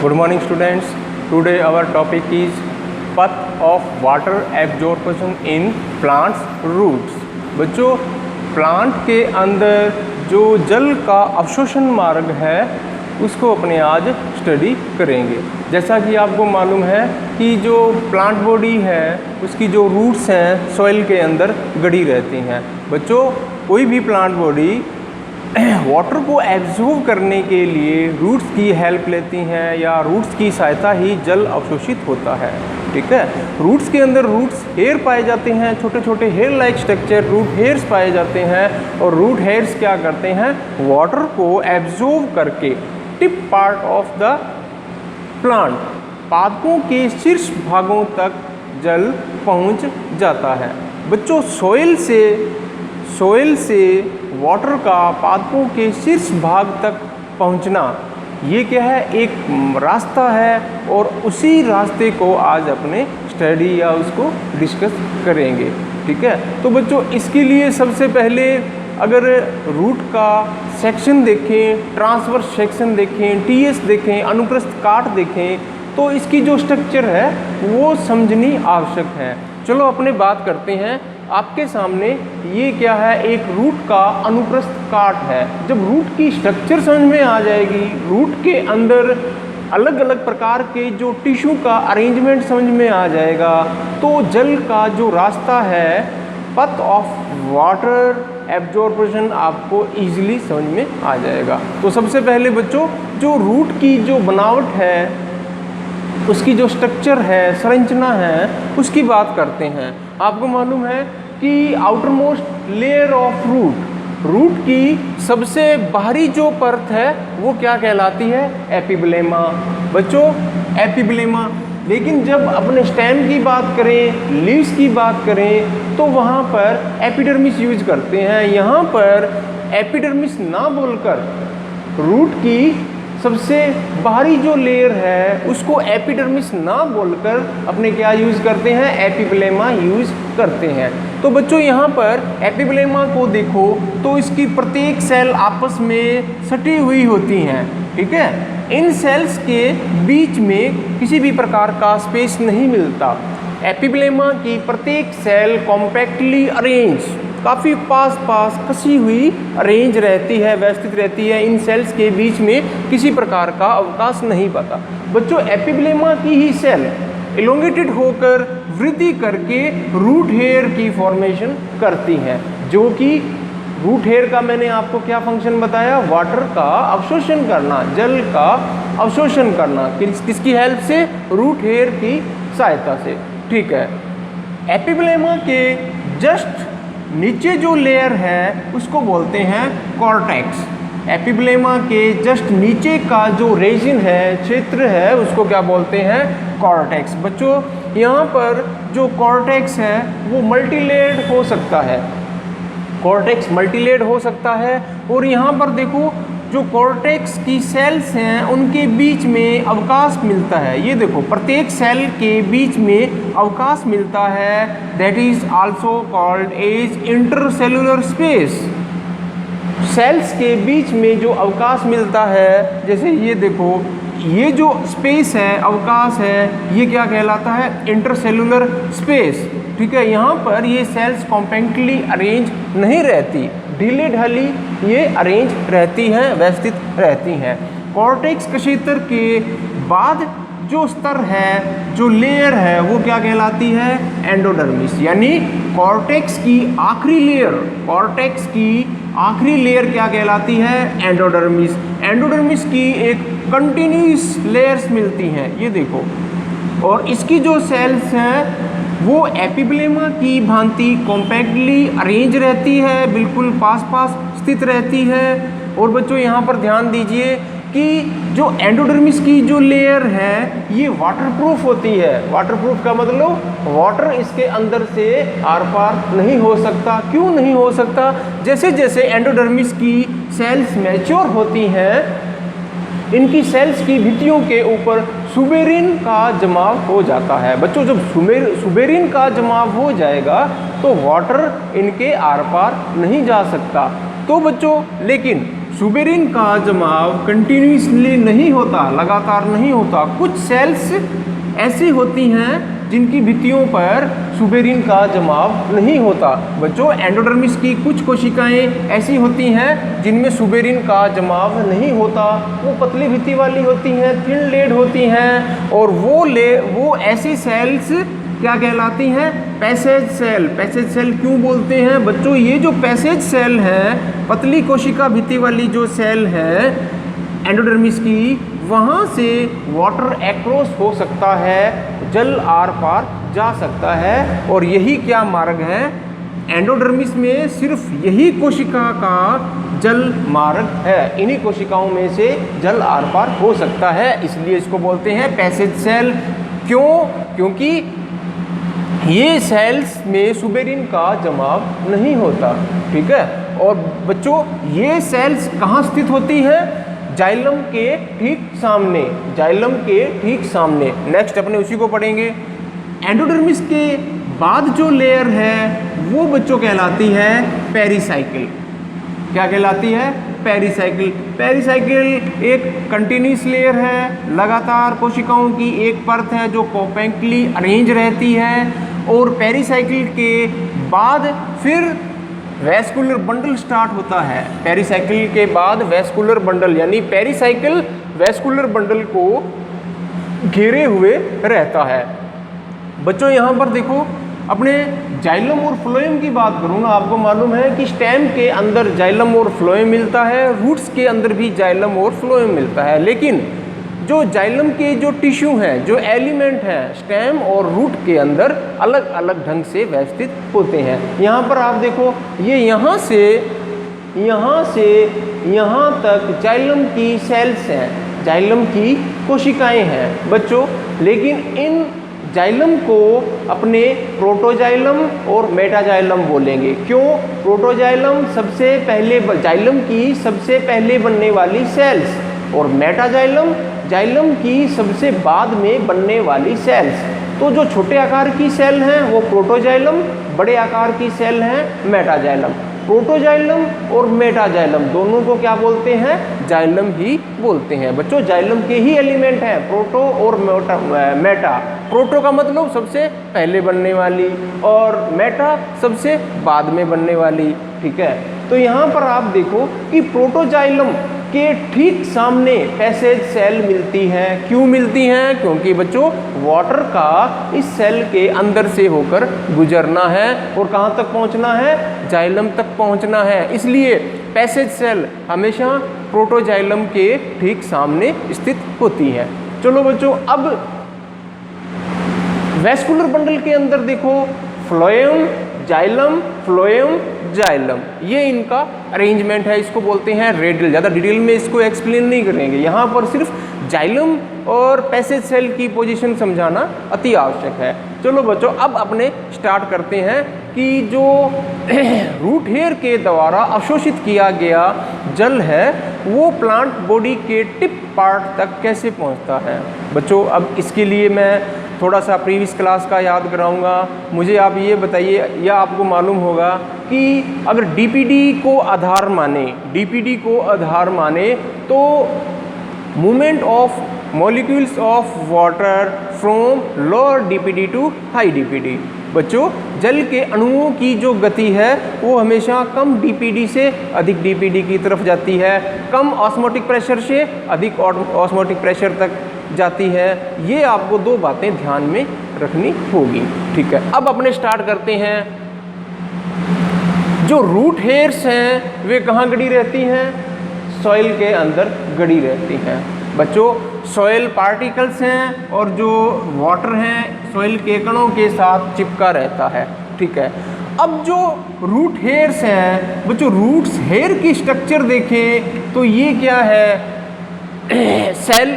Good morning students. Today our topic is path of water absorption in plants roots. बच्चों, plant के अंदर जो जल का अवशोषण मार्ग है उसको अपने आज स्टडी करेंगे। जैसा कि आपको मालूम है कि जो प्लांट बॉडी है उसकी जो रूट्स हैं सॉइल के अंदर गड़ी रहती हैं। बच्चों, कोई भी प्लांट बॉडी वाटर को एब्जॉर्ब करने के लिए रूट्स की हेल्प लेती हैं या रूट्स की सहायता ही जल अवशोषित होता है। ठीक है, रूट्स के अंदर रूट्स हेयर पाए जाते हैं, छोटे छोटे hair like structure root hairs पाए जाते हैं और रूट हेयर्स क्या करते हैं, वाटर को एब्जॉर्ब करके tip part of the plant, पादपों के शीर्ष भागों तक जल पहुंच जाता है। बच्चों, सोइल से वाटर का पादपों के शीर्ष भाग तक पहुंचना ये क्या है, एक रास्ता है और उसी रास्ते को आज अपने स्टडी या उसको डिस्कस करेंगे। ठीक है, तो बच्चों इसके लिए सबसे पहले अगर रूट का सेक्शन देखें, ट्रांसवर्स सेक्शन देखें, टीएस देखें, अनुप्रस्थ काट देखें तो इसकी जो स्ट्रक्चर है वो समझनी आवश्यक है। चलो अपने बात करते हैं। आपके सामने ये क्या है, एक रूट का अनुप्रस्थ काट है। जब रूट की स्ट्रक्चर समझ में आ जाएगी, रूट के अंदर अलग अलग प्रकार के जो टिश्यू का अरेंजमेंट समझ में आ जाएगा तो जल का जो रास्ता है, पथ ऑफ वाटर एब्जॉर्प्शन आपको इजीली समझ में आ जाएगा। तो सबसे पहले बच्चों जो रूट की जो बनावट है, उसकी जो स्ट्रक्चर है, संरचना है, उसकी बात करते हैं। आपको मालूम है कि outermost layer of root की सबसे बाहरी जो परत है वो क्या कहलाती है, एपिब्लेमा। बच्चों एपिब्लेमा, लेकिन जब अपने स्टेम की बात करें, लीव्स की बात करें तो वहाँ पर एपिडर्मिस यूज करते हैं। यहाँ पर एपिडर्मिस ना बोलकर रूट की सबसे बाहरी जो लेयर है उसको एपिडर्मिस ना बोलकर अपने क्या यूज़ करते हैं, एपिब्लेमा यूज़ करते हैं। तो बच्चों यहाँ पर एपिब्लेमा को देखो तो इसकी प्रत्येक सेल आपस में सटी हुई होती हैं। ठीक है, इन सेल्स के बीच में किसी भी प्रकार का स्पेस नहीं मिलता। एपिब्लेमा की प्रत्येक सेल कॉम्पैक्टली अरेंज, काफ़ी पास कसी हुई अरेंज रहती है, व्यवस्थित रहती है। इन सेल्स के बीच में किसी प्रकार का अवकाश नहीं पाता। बच्चों एपिब्लेमा की ही सेल एलोंगेटेड होकर वृद्धि करके रूट हेयर की फॉर्मेशन करती हैं, जो कि रूट हेयर का मैंने आपको क्या फंक्शन बताया, वाटर का अवशोषण करना, जल का अवशोषण करना। किसकी हेल्प से, रूट हेयर की सहायता से। ठीक है, एपिब्लेमा के जस्ट नीचे जो लेयर है उसको बोलते हैं कॉर्टेक्स। एपिब्लेमा के जस्ट नीचे का जो रीजन है, क्षेत्र है, उसको क्या बोलते हैं, कॉर्टेक्स। बच्चों यहाँ पर जो कॉर्टेक्स है वो मल्टीलेयर्ड हो सकता है, कॉर्टेक्स मल्टीलेयर्ड हो सकता है। और यहाँ पर देखो जो कॉर्टेक्स की सेल्स हैं उनके बीच में अवकाश मिलता है। ये देखो प्रत्येक सेल के बीच में अवकाश मिलता है, that is also called as intercellular space. Cells के बीच में जो अवकाश मिलता है, जैसे ये देखो ये जो स्पेस है, अवकाश है, ये क्या कहलाता है, इंटरसेलुलर स्पेस। ठीक है, यहाँ पर ये सेल्स कॉम्पैक्टली अरेंज नहीं रहती, ढीले ढाली ये अरेंज रहती हैं, व्यवस्थित रहती हैं। कॉर्टेक्स क्षेत्र के बाद जो स्तर है, जो लेयर है, वो क्या कहलाती है, एंडोडर्मिस। यानी कॉर्टेक्स की आखिरी लेयर, कॉर्टेक्स की आखिरी लेयर क्या कहलाती है, एंडोडर्मिस। एंडोडर्मिस की एक कंटिन्यूस लेयर्स मिलती हैं, ये देखो। और इसकी जो सेल्स हैं वो एपिब्लेमा की भांति कॉम्पैक्टली अरेंज रहती है, बिल्कुल पास स्थित रहती है। और बच्चों यहाँ पर ध्यान दीजिए कि जो एंडोडर्मिस की जो लेयर है ये वाटरप्रूफ होती है। वाटरप्रूफ का मतलब वाटर इसके अंदर से आर पार नहीं हो सकता। क्यों नहीं हो सकता, जैसे जैसे एंडोडर्मिस की सेल्स मैच्योर होती हैं, इनकी सेल्स की भित्तियों के ऊपर सुबेरिन का जमाव हो जाता है। बच्चों जब सुबेरिन का जमाव हो जाएगा तो वाटर इनके आर पार नहीं जा सकता। तो बच्चों लेकिन सुबेरिन का जमाव कंटिन्यूसली नहीं होता, लगातार नहीं होता। कुछ सेल्स ऐसी होती हैं जिनकी भित्तियों पर सुबेरिन का जमाव नहीं होता। बच्चों, एंडोडर्मिस की कुछ कोशिकाएं ऐसी होती हैं जिनमें सुबेरिन का जमाव नहीं होता, वो पतली भित्ति वाली होती हैं, थिन लेड होती हैं, और वो ऐसी सेल्स क्या कहलाती हैं? Passage cell. पैसेज सेल क्यों बोलते हैं बच्चों? ये जो पैसेज सेल है, पतली कोशिका भित्ति वाली जो सेल है एंडोडर्मिस की, वहाँ से वाटर एक्रोस हो सकता है, जल आर पार जा सकता है। और यही क्या मार्ग है? एंडोडर्मिस में सिर्फ यही कोशिका का जल मार्ग है, इन्हीं कोशिकाओं में से जल आर पार हो सकता है, इसलिए इसको बोलते हैं पैसेज सेल। क्यों? क्योंकि ये सेल्स में सुबेरिन का जमाव नहीं होता। ठीक है। और बच्चों, ये सेल्स कहाँ स्थित होती हैं? जाइलम के ठीक सामने, जाइलम के ठीक सामने। नेक्स्ट अपने उसी को पढ़ेंगे। एंडोडर्मिस के बाद जो लेयर है वो बच्चों कहलाती है पेरिसाइकिल। क्या कहलाती है? पेरिसाइकिल। पेरिसाइकिल एक कंटिन्यूस लेयर है, लगातार कोशिकाओं की एक परत है जो कॉम्पैक्टली अरेंज रहती है, और पेरिसाइकिल के बाद फिर वैस्कुलर बंडल स्टार्ट होता है। पेरिसाइकिल के बाद वैस्कुलर बंडल, यानी पेरिसाइकिल वैस्कुलर बंडल को घेरे हुए रहता है। बच्चों, यहाँ पर देखो, अपने जाइलम और फ्लोएम की बात करूँ ना, आपको मालूम है कि स्टेम के अंदर जाइलम और फ्लोएम मिलता है, रूट्स के अंदर भी जाइलम और फ्लोएम मिलता है। लेकिन जो जाइलम के जो टिश्यू हैं, जो एलिमेंट हैं, स्टेम और रूट के अंदर अलग अलग ढंग से व्यवस्थित होते हैं। यहाँ पर आप देखो, ये यहाँ से यहाँ तक जाइलम की सेल्स हैं, जाइलम की कोशिकाएं हैं बच्चों। लेकिन इन जाइलम को अपने प्रोटोजाइलम और मेटाजाइलम बोलेंगे। क्यों? प्रोटोजाइलम सबसे पहले, जाइलम की सबसे पहले बनने वाली सेल्स, और मेटाजाइलम जाइलम की सबसे बाद में बनने वाली सेल्स। तो जो छोटे आकार की सेल हैं वो प्रोटोजाइलम, बड़े आकार की सेल हैं मेटाजाइलम। प्रोटोजाइलम और मेटाजाइलम दोनों को क्या बोलते हैं? जाइलम ही बोलते हैं। बच्चों, जाइलम के ही एलिमेंट हैं प्रोटो और मेटा। प्रोटो का मतलब सबसे पहले बनने वाली, और मेटा सबसे बाद में बनने वाली। ठीक है। तो यहाँ पर आप देखो कि प्रोटोजाइलम के ठीक सामने पैसेज सेल मिलती है। क्यों मिलती हैं? क्योंकि बच्चों, वाटर का इस सेल के अंदर से होकर गुजरना है और कहाँ तक पहुँचना है? जाइलम तक पहुँचना है। इसलिए पैसेज सेल हमेशा प्रोटोजाइलम के ठीक सामने स्थित होती है। चलो बच्चों, अब वैस्कुलर बंडल के अंदर देखो, फ्लोएम, जाइलम, फ्लोएम, जाइलम, ये इनका अरेंजमेंट है। इसको बोलते हैं रेडियल। ज़्यादा डिटेल में इसको एक्सप्लेन नहीं करेंगे, यहाँ पर सिर्फ जाइलम और पैसेज सेल की पोजीशन समझाना अति आवश्यक है। चलो बच्चों, अब अपने स्टार्ट करते हैं कि जो रूट हेयर के द्वारा अवशोषित किया गया जल है वो प्लांट बॉडी के टिप पार्ट तक कैसे पहुंचता है। बच्चों, अब इसके लिए मैं थोड़ा सा प्रीवियस क्लास का याद कराऊंगा। मुझे आप ये बताइए, या आपको मालूम होगा कि अगर डीपीडी को आधार माने तो movement of molecules of water from lower DPD to high DPD. बच्चों, जल के अणुओं की जो गति है वो हमेशा कम डीपीडी से अधिक डीपीडी की तरफ जाती है, कम ऑस्मोटिक प्रेशर से अधिक ऑस्मोटिक प्रेशर तक जाती है। ये आपको दो बातें ध्यान में रखनी होगी। ठीक है। अब अपने स्टार्ट करते हैं। जो रूट हेयर्स हैं वे कहाँ गड़ी रहती हैं? सॉइल के अंदर गड़ी रहती हैं। बच्चों, सॉइल पार्टिकल्स हैं और जो वाटर हैं सॉइल के कणों के साथ चिपका रहता है। ठीक है। अब जो रूट हेयर्स हैं बच्चों, रूट्स हेयर की स्ट्रक्चर देखें तो ये क्या है? सेल,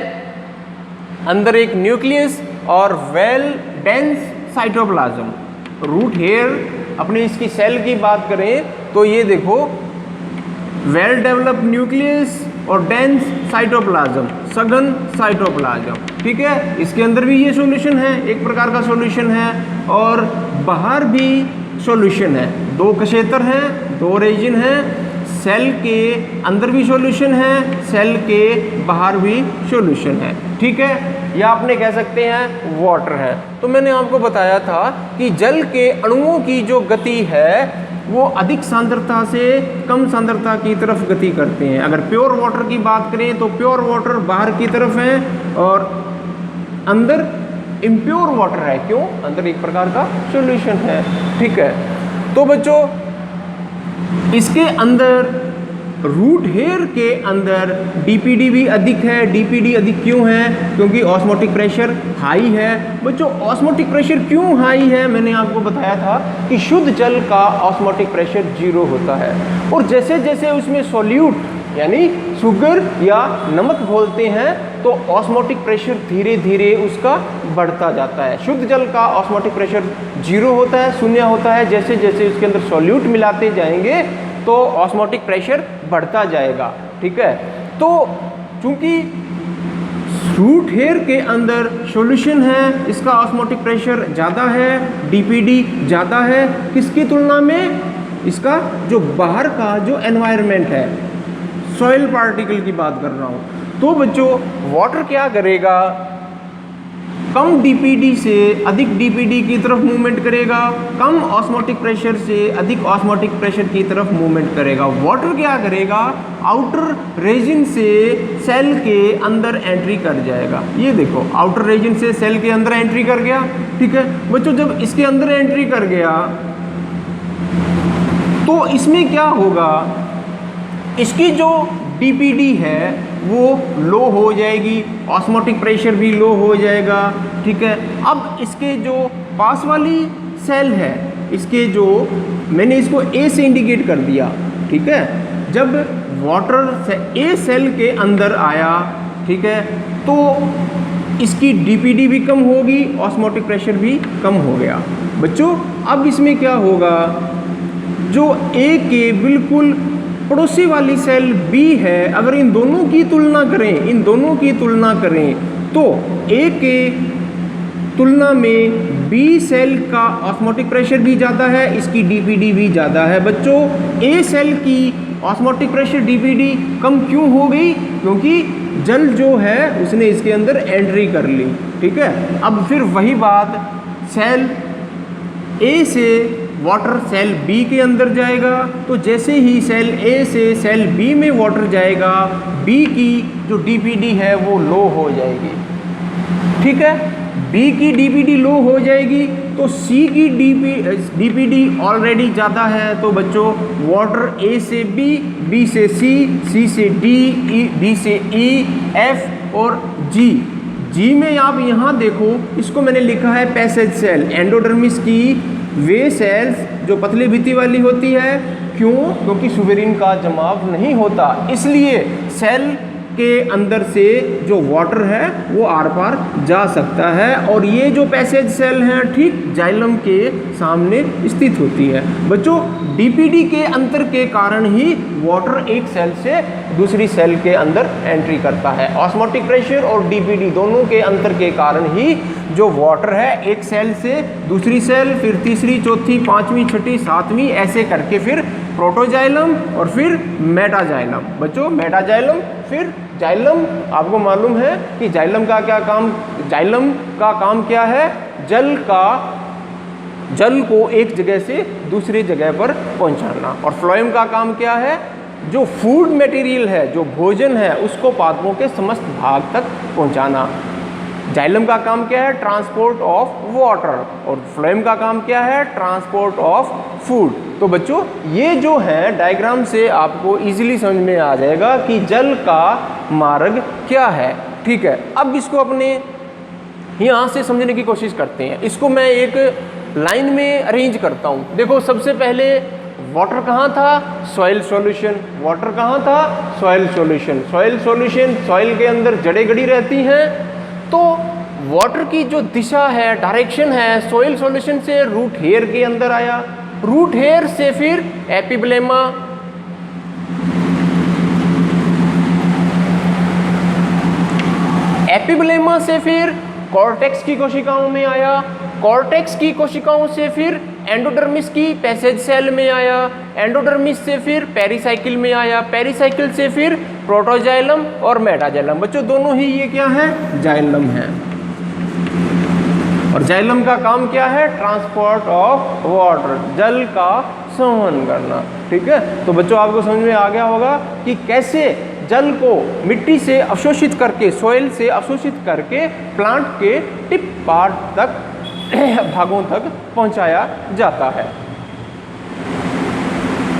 अंदर एक न्यूक्लियस और well dense cytoplasm. Root hair, अपने इसकी सेल की बात करें तो ये देखो, वेल डेवलप न्यूक्लियस और डेंस साइटोप्लाज्म, सघन साइटोप्लाज्म। ठीक है। इसके अंदर भी ये सॉल्यूशन है, एक प्रकार का सॉल्यूशन है, और बाहर भी सॉल्यूशन है। दो कशेतर हैं, दो रीजन हैं। सेल के अंदर भी सॉल्यूशन है, सेल के बाहर भी सॉल्यूशन है, ठीक है, या आपने कह सकते हैं वाटर है। तो मैंने आपको बताया था कि जल के अणुओं की जो गति है वो अधिक सांद्रता से कम सांद्रता की तरफ गति करते हैं। अगर प्योर वाटर की बात करें तो प्योर वाटर बाहर की तरफ है और अंदर इम्प्योर वाटर है। क्यों? अंदर एक प्रकार का सॉल्यूशन है, ठीक है। तो बच्चों इसके अंदर रूट हेयर के अंदर डीपीडी भी अधिक है। डीपीडी अधिक क्यों है? क्योंकि ऑस्मोटिक प्रेशर हाई है। बच्चों ऑस्मोटिक प्रेशर क्यों हाई है? मैंने आपको बताया था कि शुद्ध जल का ऑस्मोटिक प्रेशर 0 होता है और जैसे जैसे उसमें सॉल्यूट यानी शुगर या नमक घोलते हैं तो ऑस्मोटिक प्रेशर धीरे धीरे उसका बढ़ता जाता है। शुद्ध जल का ऑस्मोटिक प्रेशर 0 होता है, 0 होता है। जैसे जैसे उसके अंदर सॉल्यूट मिलाते जाएंगे तो ऑस्मोटिक प्रेशर बढ़ता जाएगा, ठीक है। तो चूंकि रूट हेयर के अंदर सॉल्यूशन है, इसका ऑस्मोटिक प्रेशर ज़्यादा है, डीपीडी ज़्यादा है। किसकी तुलना में? इसका जो बाहर का जो एनवायरनमेंट है, सॉइल पार्टिकल की बात कर रहा हूँ। तो बच्चों वाटर क्या करेगा? कम डीपीडी से अधिक डीपीडी की तरफ मूवमेंट करेगा, कम ऑस्मोटिक प्रेशर से अधिक ऑस्मोटिक प्रेशर की तरफ मूवमेंट करेगा। वाटर क्या करेगा? आउटर रीजन से सेल के अंदर एंट्री कर जाएगा। ये देखो आउटर रीजन से सेल के अंदर एंट्री कर गया, ठीक है बच्चों। जब इसके अंदर एंट्री कर गया तो इसमें क्या होगा? इसकी जो डीपीडी है वो लो हो जाएगी, ऑस्मोटिक प्रेशर भी लो हो जाएगा, ठीक है। अब इसके जो पास वाली सेल है, इसके जो मैंने इसको ए से इंडिकेट कर दिया, ठीक है। जब वाटर से ए सेल के अंदर आया, ठीक है, तो इसकी डीपीडी भी कम होगी, ऑस्मोटिक प्रेशर भी कम हो गया। बच्चों अब इसमें क्या होगा? जो ए के बिल्कुल पड़ोसी वाली सेल बी है, अगर इन दोनों की तुलना करें तो ए के तुलना में बी सेल का ऑस्मोटिक प्रेशर भी ज़्यादा है, इसकी डीपीडी भी ज़्यादा है। बच्चों ए सेल की ऑस्मोटिक प्रेशर डीपीडी कम क्यों हो गई? क्योंकि जल जो है उसने इसके अंदर एंट्री कर ली, ठीक है। अब फिर वही बात, सेल ए से वाटर सेल बी के अंदर जाएगा, तो जैसे ही सेल ए से सेल बी में वाटर जाएगा, बी की जो डीपीडी है वो लो हो जाएगी, ठीक है। बी की डीपीडी लो हो जाएगी तो सी की डीपीडी ऑलरेडी ज़्यादा है। तो बच्चों वाटर ए से बी, बी से सी, सी से डी, बी से ई, एफ और जी। जी में आप यहाँ देखो, इसको मैंने लिखा है पैसेज सेल। एंडोडर्मिस की वे सेल्स जो पतली भित्ति वाली होती है, क्यों? क्योंकि सुबेरिन का जमाव नहीं होता, इसलिए सेल के अंदर से जो वाटर है वो आर पार जा सकता है। और ये जो पैसेज सेल हैं ठीक जाइलम के सामने स्थित होती है। बच्चों डीपीडी के अंतर के कारण ही वाटर एक सेल से दूसरी सेल के अंदर एंट्री करता है। ऑस्मोटिक प्रेशर और डीपीडी दोनों के अंतर के कारण ही जो वाटर है एक सेल से दूसरी सेल, फिर तीसरी, चौथी, पांचवी, छठी, सातवीं, ऐसे करके फिर प्रोटोजाइलम और फिर मेटाजाइलम। बच्चों मेटाजाइलम फिर जाइलम। आपको मालूम है कि जाइलम का क्या काम? जाइलम का काम क्या है? जल को एक जगह से दूसरी जगह पर पहुंचाना। और फ्लोएम का काम क्या है? जो फूड मटेरियल है, जो भोजन है, उसको पादपों के समस्त भाग तक पहुंचाना। जाइलम का काम क्या है? Transport of water. और फ्लोएम का काम क्या है? Transport of food. तो बच्चों ये जो है डायग्राम से आपको इजीली समझ में आ जाएगा कि जल का मार्ग क्या है, ठीक है। अब इसको अपने यहाँ से समझने की कोशिश करते हैं। इसको मैं एक लाइन में अरेंज करता हूँ। देखो सबसे पहले वाटर कहाँ था? Soil solution. वाटर कहाँ था? Soil solution. Soil solution, soil के अंदर जड़ें गड़ी रहती हैं, तो वाटर की जो दिशा है, डायरेक्शन है, सॉइल सॉल्यूशन से रूट हेयर के अंदर आया, रूट हेयर से फिर एपिब्लेमा, एपिब्लेमा से फिर कॉर्टेक्स की कोशिकाओं में आया, कॉर्टेक्स की कोशिकाओं से फिर एंडोडर्मिस की पैसेज सेल में आया, एंडोडर्मिस से फिर पेरिसाइकिल में आया, पेरिसाइकिल से फिर प्रोटोजाइलम और मेटाजाइलम। बच्चों दोनों ही ये क्या है, जाइलम है। और जाइलम का काम क्या है, ट्रांसपोर्ट ऑफ वाटर, जल का संवहन करना। ठीक है, तो बच्चों आपको समझ में आ गया होगा कि कैसे जल को मिट्टी से अवशोषित करके, सॉइल से अवशोषित करके प्लांट के टिप पार्ट तक भागों तक पहुंचाया जाता है।